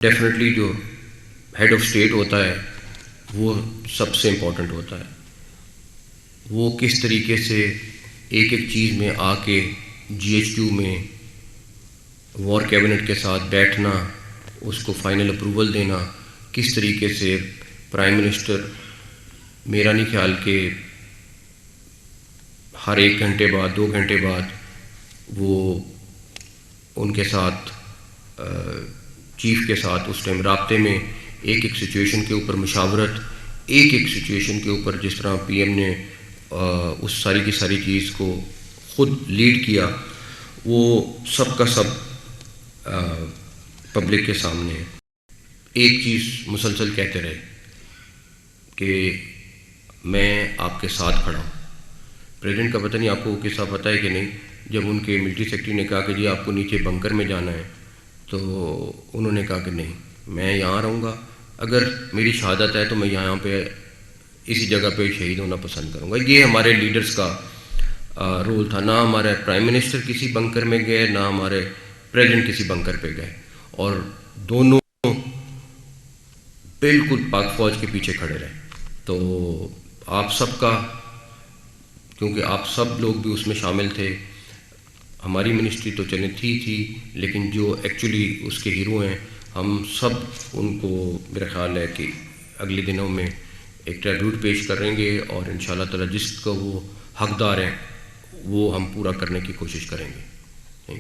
Definitely جو head of state ہوتا ہے وہ سب سے امپورٹنٹ ہوتا ہے. وہ کس طریقے سے ایک ایک چیز میں آ کے جی ایچ کیو میں وار کیبنٹ کے ساتھ بیٹھنا، اس کو فائنل اپروول دینا، کس طریقے سے پرائم منسٹر میرا نہیں خیال کہ ہر 1 گھنٹے بعد 2 گھنٹے بعد وہ ان کے ساتھ چیف کے ساتھ اس ٹائم رابطے میں ایک ایک سچویشن کے اوپر مشاورت، ایک ایک سچویشن کے اوپر جس طرح پی ایم نے اس ساری کی ساری چیز کو خود لیڈ کیا، وہ سب کا سب پبلک کے سامنے ہے. ایک چیز مسلسل کہتے رہے کہ میں آپ کے ساتھ کھڑا ہوں. پریزیڈنٹ کا پتہ نہیں آپ کو وہ قصہ پتہ ہے کہ نہیں، جب ان کے ملٹری سیکرٹری نے کہا کہ جی آپ کو نیچے بنکر میں جانا ہے، تو انہوں نے کہا کہ نہیں، میں یہاں رہوں گا، اگر میری شہادت ہے تو میں یہاں پہ اسی جگہ پہ شہید ہونا پسند کروں گا. یہ ہمارے لیڈرز کا رول تھا. نہ ہمارے پرائم منسٹر کسی بنکر میں گئے، نہ ہمارے پریزیڈنٹ کسی بنکر پہ گئے، اور دونوں بالکل پاک فوج کے پیچھے کھڑے رہے. تو آپ سب کا، کیونکہ آپ سب لوگ بھی اس میں شامل تھے، ہماری منسٹری تو چلیں تھی لیکن جو ایکچولی اس کے ہیرو ہیں ہم سب ان کو میرا خیال ہے کہ اگلے دنوں میں ایک ٹریبیوٹ پیش کریں گے، اور انشاءاللہ تعالی جس کو وہ حقدار ہیں وہ ہم پورا کرنے کی کوشش کریں گے.